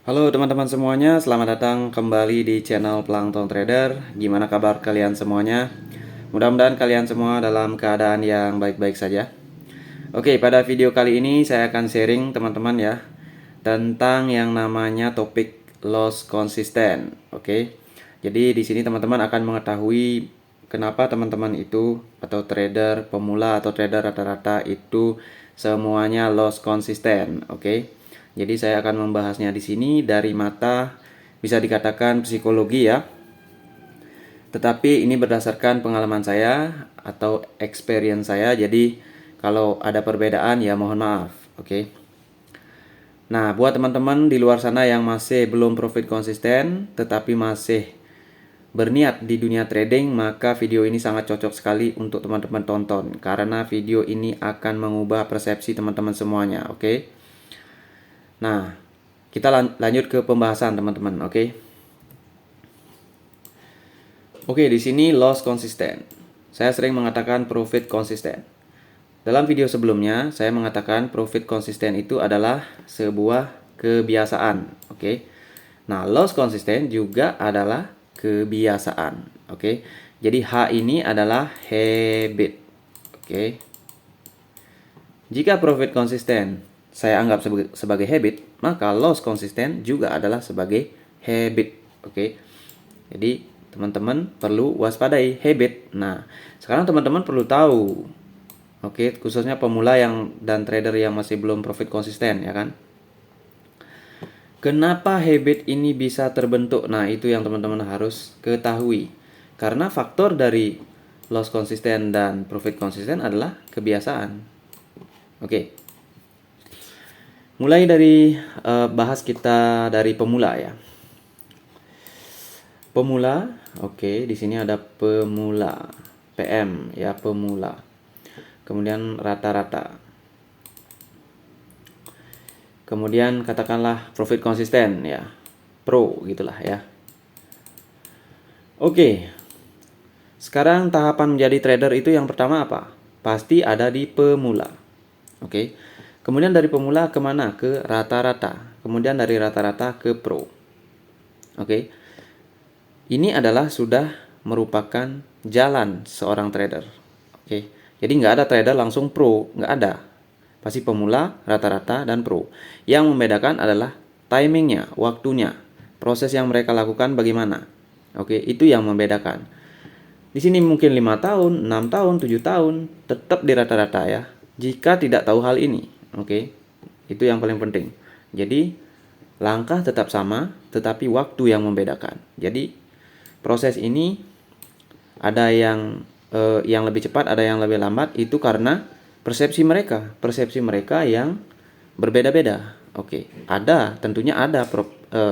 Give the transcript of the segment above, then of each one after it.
Halo teman-teman semuanya, selamat datang kembali di channel Plankton Trader. Gimana kabar kalian semuanya? Mudah-mudahan kalian semua dalam keadaan yang baik-baik saja. Oke, pada video kali ini saya akan sharing teman-teman ya tentang yang namanya topik loss consistent. Oke. Jadi di sini teman-teman akan mengetahui kenapa teman-teman itu atau trader pemula atau trader rata-rata itu semuanya loss consistent. Oke. Jadi saya akan membahasnya di sini dari mata bisa dikatakan psikologi ya. Tetapi ini berdasarkan pengalaman saya atau experience saya. Jadi kalau ada perbedaan ya mohon maaf. Oke. Nah, buat teman-teman di luar sana yang masih belum profit konsisten tetapi masih berniat di dunia trading, maka video ini sangat cocok sekali untuk teman-teman tonton karena video ini akan mengubah persepsi teman-teman semuanya, oke? Nah, kita lanjut ke pembahasan teman-teman, oke? Oke, di sini loss konsisten. Saya sering mengatakan profit konsisten. Dalam video sebelumnya, saya mengatakan profit konsisten itu adalah sebuah kebiasaan, oke? Nah, loss konsisten juga adalah kebiasaan, oke? Jadi H ini adalah habit, oke? Jika profit konsisten saya anggap sebagai habit, maka loss konsisten juga adalah sebagai habit, oke? Jadi teman-teman perlu waspadai habit. Nah, sekarang teman-teman perlu tahu, oke, khususnya pemula dan trader yang masih belum profit konsisten, ya kan? Kenapa habit ini bisa terbentuk? Nah, itu yang teman-teman harus ketahui. Karena faktor dari loss konsisten dan profit konsisten adalah kebiasaan. Oke. Mulai dari bahas kita dari pemula ya. Pemula, oke, di sini ada pemula, PM ya, pemula. Kemudian rata-rata. Kemudian katakanlah profit konsisten ya, pro gitulah ya. Oke, sekarang tahapan menjadi trader itu yang pertama apa? Pasti ada di pemula. Oke, kemudian dari pemula kemana? Ke rata-rata. Kemudian dari rata-rata ke pro. Oke, ini adalah sudah merupakan jalan seorang trader. Oke, jadi nggak ada trader langsung pro, nggak ada. Pasti pemula, rata-rata, dan pro. Yang membedakan adalah timingnya, waktunya, proses yang mereka lakukan bagaimana. Oke, itu yang membedakan. Di sini mungkin 5 tahun, 6 tahun, 7 tahun, tetap di rata-rata ya. Jika tidak tahu hal ini, oke, itu yang paling penting. Jadi, langkah tetap sama, tetapi waktu yang membedakan. Jadi, proses ini ada yang lebih cepat, ada yang lebih lambat, itu karena persepsi mereka yang berbeda-beda. Oke, tentunya ada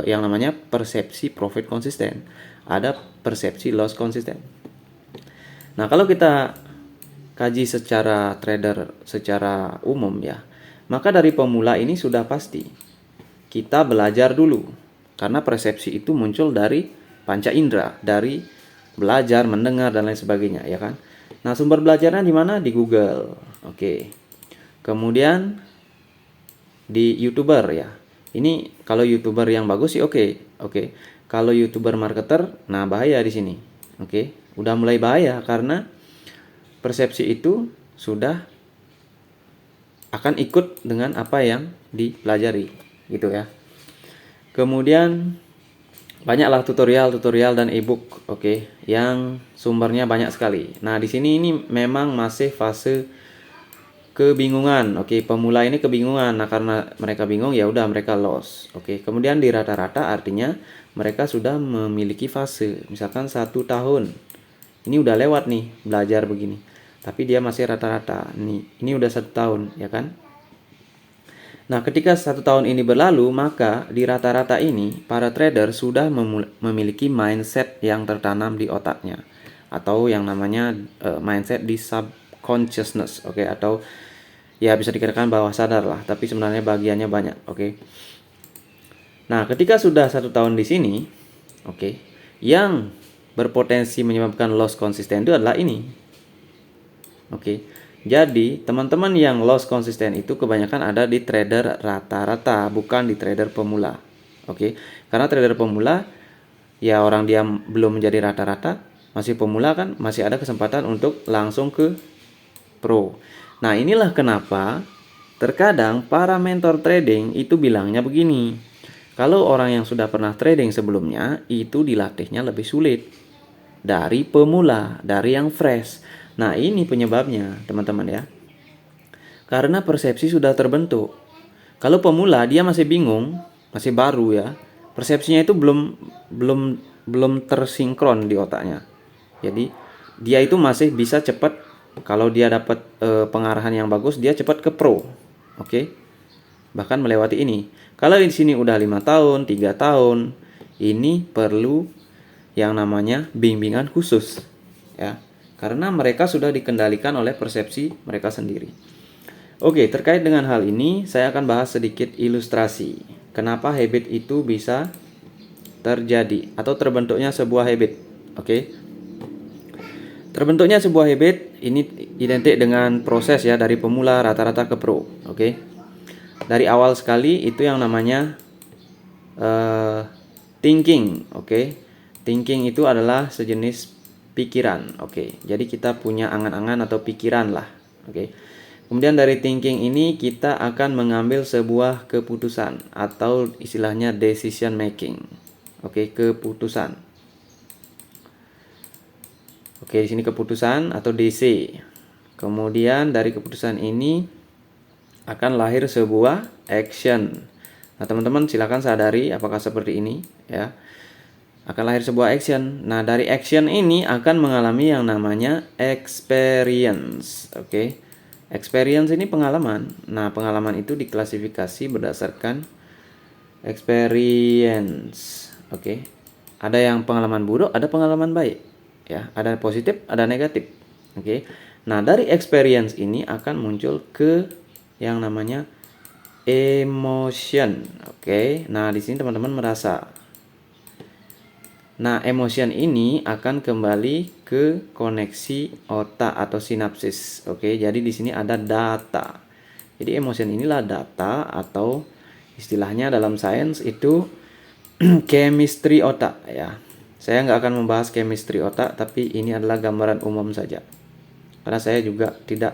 yang namanya persepsi profit konsisten, ada persepsi loss konsisten. Nah, kalau kita kaji secara trader secara umum ya, maka dari pemula ini sudah pasti kita belajar dulu, karena persepsi itu muncul dari panca indera, dari belajar, mendengar dan lain sebagainya, ya kan? Nah, sumber belajarnya di mana? Di Google. Oke. Kemudian di YouTuber ya. Ini kalau YouTuber yang bagus sih oke. Oke. Kalau YouTuber marketer, nah bahaya di sini. Oke. Udah mulai bahaya karena persepsi itu sudah akan ikut dengan apa yang dipelajari, gitu ya. Kemudian banyaklah tutorial dan ebook, oke, yang sumbernya banyak sekali. Nah, di sini ini memang masih fase kebingungan, oke, pemula ini kebingungan. Nah, karena mereka bingung ya udah mereka loss, oke. Kemudian di rata-rata artinya mereka sudah memiliki fase, misalkan 1 tahun. Ini udah lewat nih belajar begini, tapi dia masih rata-rata. Ini udah 1 tahun, ya kan? Nah, ketika 1 tahun ini berlalu, maka di rata-rata ini para trader sudah memiliki mindset yang tertanam di otaknya, atau yang namanya mindset di subconsciousness, oke, atau ya bisa dikatakan bawah sadar lah, tapi sebenarnya bagiannya banyak, oke. Nah, ketika sudah 1 tahun di sini, oke, yang berpotensi menyebabkan loss konsisten itu adalah ini, oke. Jadi, teman-teman yang loss konsisten itu kebanyakan ada di trader rata-rata, bukan di trader pemula. Oke. Karena trader pemula ya orang dia belum menjadi rata-rata, masih pemula kan masih ada kesempatan untuk langsung ke pro. Nah, inilah kenapa terkadang para mentor trading itu bilangnya begini. Kalau orang yang sudah pernah trading sebelumnya itu dilatihnya lebih sulit dari pemula, dari yang fresh. Nah, ini penyebabnya, teman-teman ya. Karena persepsi sudah terbentuk. Kalau pemula dia masih bingung, masih baru ya. Persepsinya itu belum tersinkron di otaknya. Jadi dia itu masih bisa cepat kalau dia dapat pengarahan yang bagus, dia cepat ke pro. Oke. Bahkan melewati ini. Kalau di sini udah 5 tahun, 3 tahun, ini perlu yang namanya bimbingan khusus ya. Karena mereka sudah dikendalikan oleh persepsi mereka sendiri. Oke, terkait dengan hal ini saya akan bahas sedikit ilustrasi. Kenapa habit itu bisa terjadi atau terbentuknya sebuah habit. Oke. Terbentuknya sebuah habit ini identik dengan proses ya dari pemula rata-rata ke pro. Oke. Dari awal sekali itu yang namanya thinking. Oke. Thinking itu adalah sejenis pikiran. Oke. Jadi kita punya angan-angan atau pikiran lah. Oke. Kemudian dari thinking ini kita akan mengambil sebuah keputusan atau istilahnya decision making. Oke, keputusan. Oke, di sini keputusan atau DC. Kemudian dari keputusan ini akan lahir sebuah action. Nah, teman-teman silakan sadari apakah seperti ini ya. Akan lahir sebuah action. Nah, dari action ini akan mengalami yang namanya experience. Oke. Experience ini pengalaman. Nah, pengalaman itu diklasifikasi berdasarkan experience. Oke. Ada yang pengalaman buruk, ada pengalaman baik. Ya, ada positif, ada negatif. Oke. Nah, dari experience ini akan muncul ke yang namanya emotion. Oke. Nah, di sini teman-teman merasa. Nah, emotion ini akan kembali ke koneksi otak atau sinapsis. Oke, jadi di sini ada data. Jadi emotion inilah data atau istilahnya dalam sains itu chemistry otak ya. Saya nggak akan membahas chemistry otak, tapi ini adalah gambaran umum saja. Karena saya juga tidak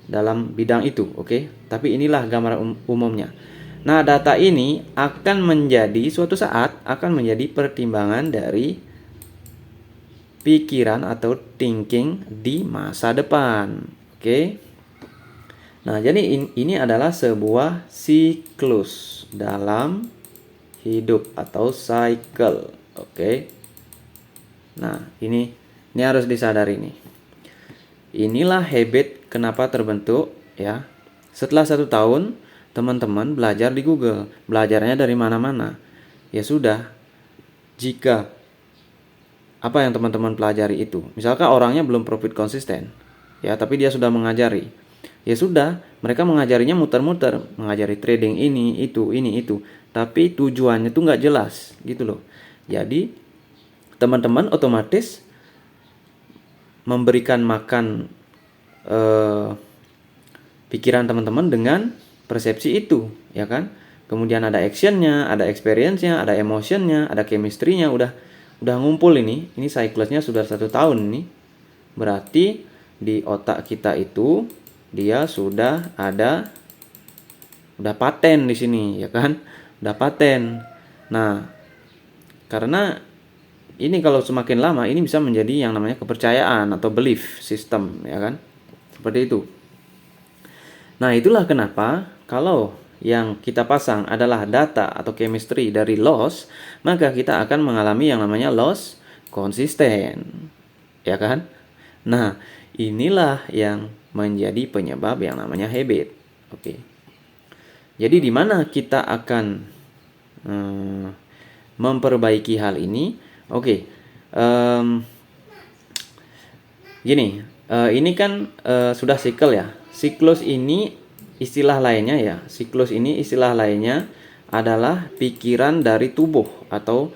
dalam bidang itu, oke? Tapi inilah gambaran umumnya. Nah, data ini akan menjadi suatu saat akan menjadi pertimbangan dari pikiran atau thinking di masa depan. Oke. Nah, jadi ini adalah sebuah siklus dalam hidup atau cycle. Oke. Nah, ini harus disadari nih. Inilah habit kenapa terbentuk ya. Setelah 1 tahun teman-teman belajar di Google, belajarnya dari mana-mana. Ya sudah, jika apa yang teman-teman pelajari itu, misalkan orangnya belum profit konsisten, ya tapi dia sudah mengajari, ya sudah, mereka mengajarinya muter-muter, mengajari trading ini, itu, tapi tujuannya tuh nggak jelas, gitu loh. Jadi teman-teman otomatis memberikan makan pikiran teman-teman dengan persepsi itu, ya kan? Kemudian ada actionnya, ada experience-nya, ada emotion-nya, ada chemistry-nya, udah ngumpul ini siklusnya sudah 1 tahun ini. Berarti di otak kita itu dia sudah paten di sini, ya kan? Udah paten. Nah, karena ini kalau semakin lama ini bisa menjadi yang namanya kepercayaan atau belief system, ya kan? Seperti itu. Nah, itulah kenapa kalau yang kita pasang adalah data atau chemistry dari loss, maka kita akan mengalami yang namanya loss konsisten. Ya kan? Nah, inilah yang menjadi penyebab yang namanya habit. Oke. Jadi di mana kita akan memperbaiki hal ini? Oke. Gini, ini kan sudah siklus ya. Siklus ini istilah lainnya adalah pikiran dari tubuh atau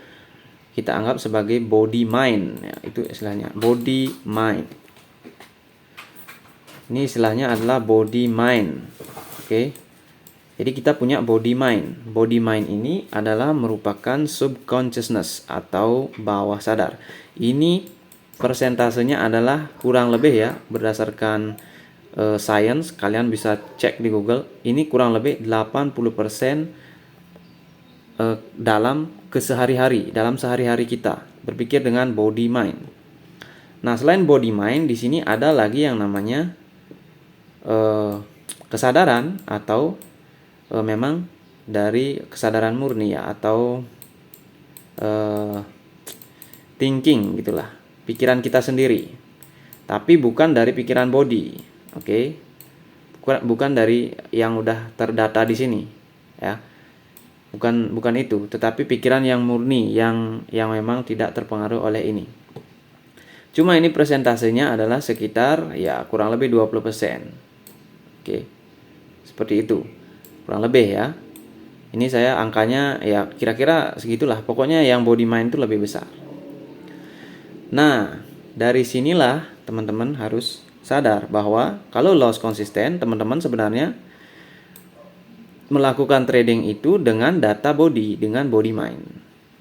kita anggap sebagai body mind ya, itu istilahnya body mind. Ini istilahnya adalah body mind. Oke. Jadi kita punya body mind. Body mind ini adalah merupakan subconsciousness atau bawah sadar. Ini persentasenya adalah kurang lebih ya, berdasarkan science, kalian bisa cek di Google. Ini kurang lebih 80% dalam dalam sehari-hari kita berpikir dengan body mind. Nah, selain body mind, di sini ada lagi yang namanya kesadaran atau memang dari kesadaran murni ya, atau thinking gitulah, pikiran kita sendiri. Tapi bukan dari pikiran body, oke? Bukan dari yang udah terdata di sini, ya. Bukan itu, tetapi pikiran yang murni yang memang tidak terpengaruh oleh ini. Cuma ini persentasenya adalah sekitar ya kurang lebih 20%. Oke. Seperti itu. Kurang lebih ya. Ini saya angkanya ya kira-kira segitulah. Pokoknya yang body mind itu lebih besar. Nah, dari sinilah teman-teman harus sadar bahwa kalau loss konsisten, teman-teman sebenarnya melakukan trading itu dengan data body, dengan body mind.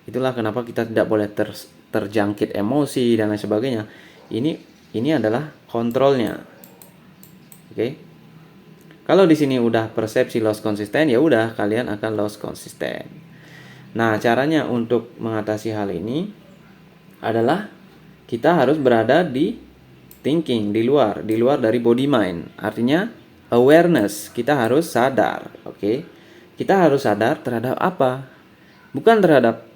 Itulah kenapa kita tidak boleh terjangkit emosi dan lain sebagainya. Ini adalah kontrolnya. Oke. Kalau di sini udah persepsi loss konsisten, ya udah kalian akan loss konsisten. Nah, caranya untuk mengatasi hal ini adalah kita harus berada di thinking, di luar dari body mind. Artinya awareness, kita harus sadar, oke? Kita harus sadar terhadap apa? Bukan terhadap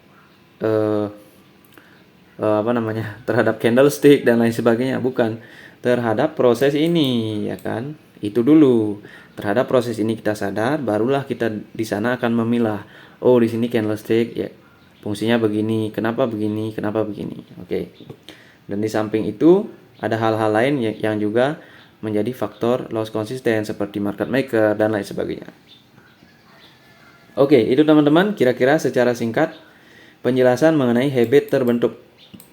terhadap candlestick dan lain sebagainya, bukan. Terhadap proses ini, ya kan? Itu dulu. Terhadap proses ini kita sadar, barulah kita di sana akan memilah. Oh, di sini candlestick ya fungsinya begini, kenapa begini, kenapa begini. Oke. Dan di samping itu ada hal-hal lain yang juga menjadi faktor loss konsisten seperti market maker dan lain sebagainya. Oke, itu teman-teman kira-kira secara singkat penjelasan mengenai habit terbentuk.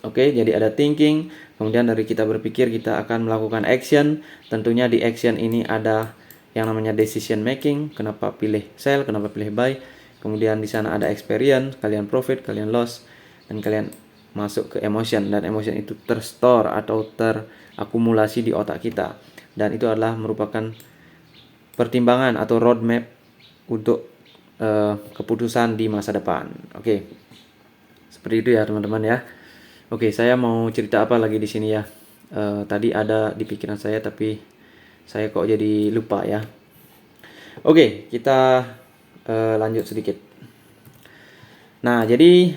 Oke, jadi ada thinking, kemudian dari kita berpikir kita akan melakukan action. Tentunya di action ini ada yang namanya decision making, kenapa pilih sell, kenapa pilih buy. Kemudian di sana ada experience, kalian profit, kalian loss, dan kalian masuk ke emotion, dan emotion itu terstore atau terakumulasi di otak kita. Dan itu adalah merupakan pertimbangan atau roadmap untuk keputusan di masa depan. Oke. Seperti itu ya teman-teman ya. Oke, saya mau cerita apa lagi di sini ya. Tadi ada di pikiran saya tapi saya kok jadi lupa ya. Oke, kita lanjut sedikit. Nah, jadi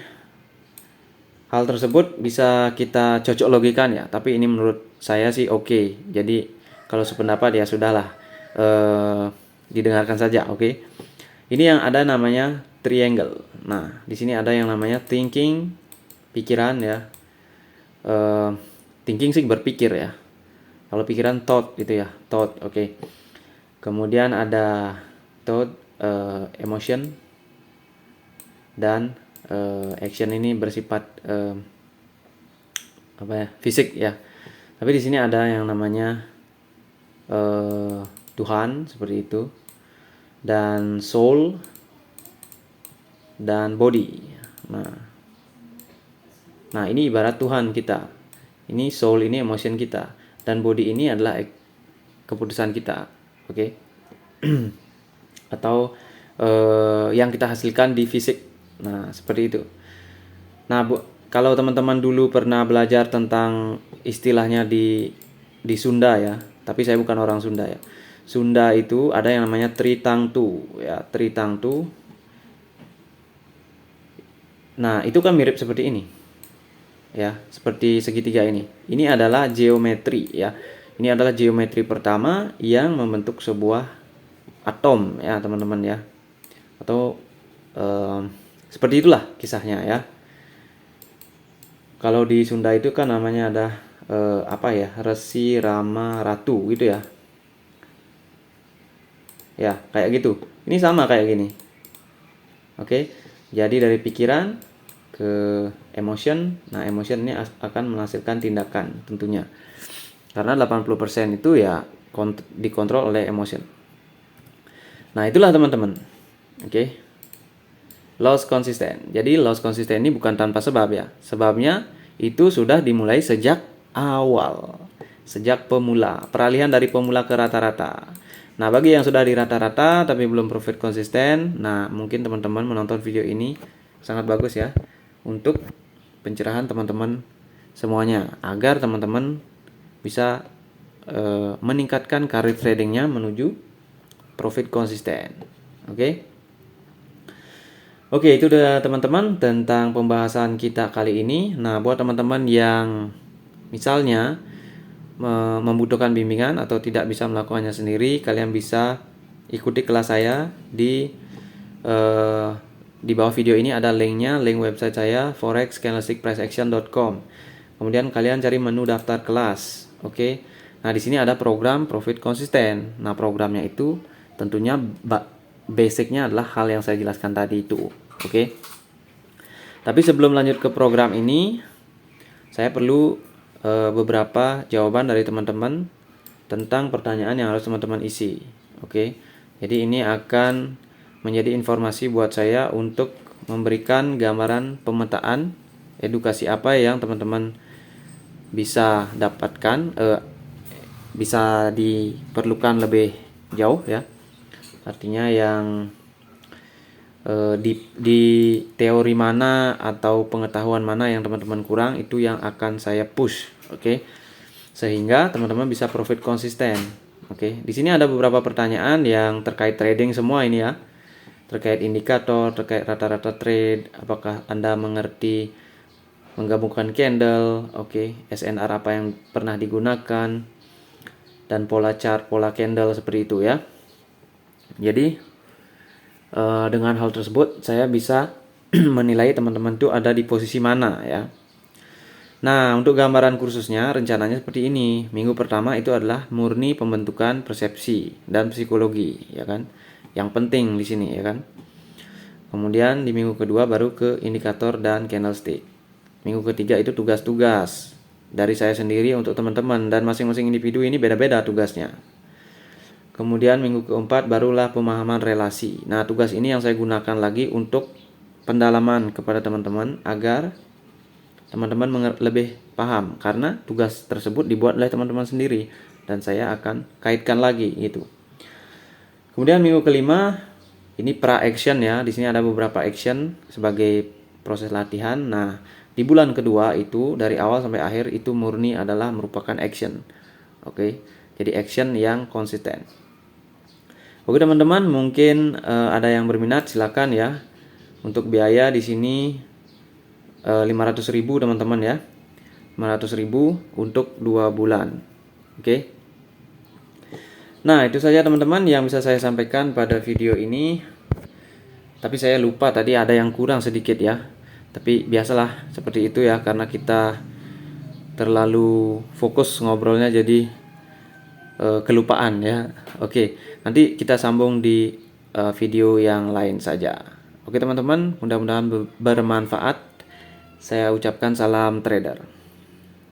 hal tersebut bisa kita cocok logikan ya, tapi ini menurut saya sih oke. Jadi kalau sependapat ya sudahlah, didengarkan saja, oke. Ini yang ada namanya triangle. Nah, di sini ada yang namanya thinking, pikiran ya. Thinking sih berpikir ya. Kalau pikiran thought gitu ya, thought, oke. Kemudian ada thought, emotion, dan action ini bersifat fisik ya. Tapi di sini ada yang namanya Tuhan seperti itu, dan soul, dan body. Nah ini ibarat Tuhan kita. Ini soul, ini emotion kita, dan body ini adalah keputusan kita, oke? Atau yang kita hasilkan di fisik. Nah seperti itu. Nah kalau teman-teman dulu pernah belajar tentang istilahnya di Sunda ya, tapi saya bukan orang Sunda ya. Sunda itu ada yang namanya Tritangtu ya, Tritangtu. Nah itu kan mirip seperti ini ya, seperti segitiga ini. Ini adalah geometri ya. Ini adalah geometri pertama yang membentuk sebuah atom ya teman-teman ya. Atau seperti itulah kisahnya ya. Kalau di Sunda itu kan namanya ada Resi, Rama, Ratu gitu ya. Ya kayak gitu. Ini sama kayak gini. Oke. Jadi dari pikiran ke emotion. Nah emotion ini akan menghasilkan tindakan tentunya. Karena 80% itu ya dikontrol oleh emotion. Nah, itulah teman-teman. Oke. Loss konsisten. Jadi loss konsisten ini bukan tanpa sebab ya. Sebabnya itu sudah dimulai sejak awal. Sejak pemula. Peralihan dari pemula ke rata-rata. Nah, bagi yang sudah di rata-rata tapi belum profit konsisten, nah mungkin teman-teman menonton video ini sangat bagus ya untuk pencerahan teman-teman semuanya agar teman-teman bisa meningkatkan karir tradingnya menuju profit konsisten. Oke. Oke, itu udah teman-teman tentang pembahasan kita kali ini. Nah, buat teman-teman yang misalnya membutuhkan bimbingan atau tidak bisa melakukannya sendiri, kalian bisa ikuti kelas saya di bawah video ini ada linknya, link website saya forexcandlestickpriceaction.com. Kemudian kalian cari menu daftar kelas. Oke. Nah, di sini ada program profit konsisten. Nah, programnya itu tentunya basicnya adalah hal yang saya jelaskan tadi itu. Oke. Tapi sebelum lanjut ke program ini, saya perlu beberapa jawaban dari teman-teman tentang pertanyaan yang harus teman-teman isi. Oke. Jadi ini akan menjadi informasi buat saya untuk memberikan gambaran pemetaan edukasi apa yang teman-teman bisa dapatkan, bisa diperlukan lebih jauh ya. Artinya yang di teori mana atau pengetahuan mana yang teman-teman kurang, itu yang akan saya push. Oke. Sehingga teman-teman bisa profit konsisten. Oke. Di sini ada beberapa pertanyaan yang terkait trading semua ini ya. Terkait indikator, terkait rata-rata trade, apakah Anda mengerti menggabungkan candle, oke, SNR apa yang pernah digunakan, dan pola chart, pola candle seperti itu ya. Jadi dengan hal tersebut saya bisa menilai teman-teman itu ada di posisi mana ya. Nah, untuk gambaran kursusnya rencananya seperti ini. Minggu pertama itu adalah murni pembentukan persepsi dan psikologi ya kan. Yang penting di sini ya kan. Kemudian di minggu kedua baru ke indikator dan candlestick. Minggu ketiga itu tugas-tugas dari saya sendiri untuk teman-teman, dan masing-masing individu ini beda-beda tugasnya. Kemudian minggu keempat barulah pemahaman relasi. Nah, tugas ini yang saya gunakan lagi untuk pendalaman kepada teman-teman agar teman-teman lebih paham, karena tugas tersebut dibuat oleh teman-teman sendiri dan saya akan kaitkan lagi gitu. Kemudian minggu kelima ini pra action ya. Di sini ada beberapa action sebagai proses latihan. Nah, di bulan kedua itu dari awal sampai akhir itu murni adalah merupakan action. Oke. Jadi action yang konsisten. Oke teman-teman, mungkin ada yang berminat silakan ya. Untuk biaya di sini 500.000 teman-teman ya. 500.000 untuk 2 bulan. Oke. Nah, itu saja teman-teman yang bisa saya sampaikan pada video ini. Tapi saya lupa tadi ada yang kurang sedikit ya. Tapi biasalah seperti itu ya, karena kita terlalu fokus ngobrolnya jadi kelupaan ya. Oke, nanti kita sambung di video yang lain saja. Oke teman-teman, mudah-mudahan bermanfaat. Saya ucapkan salam trader.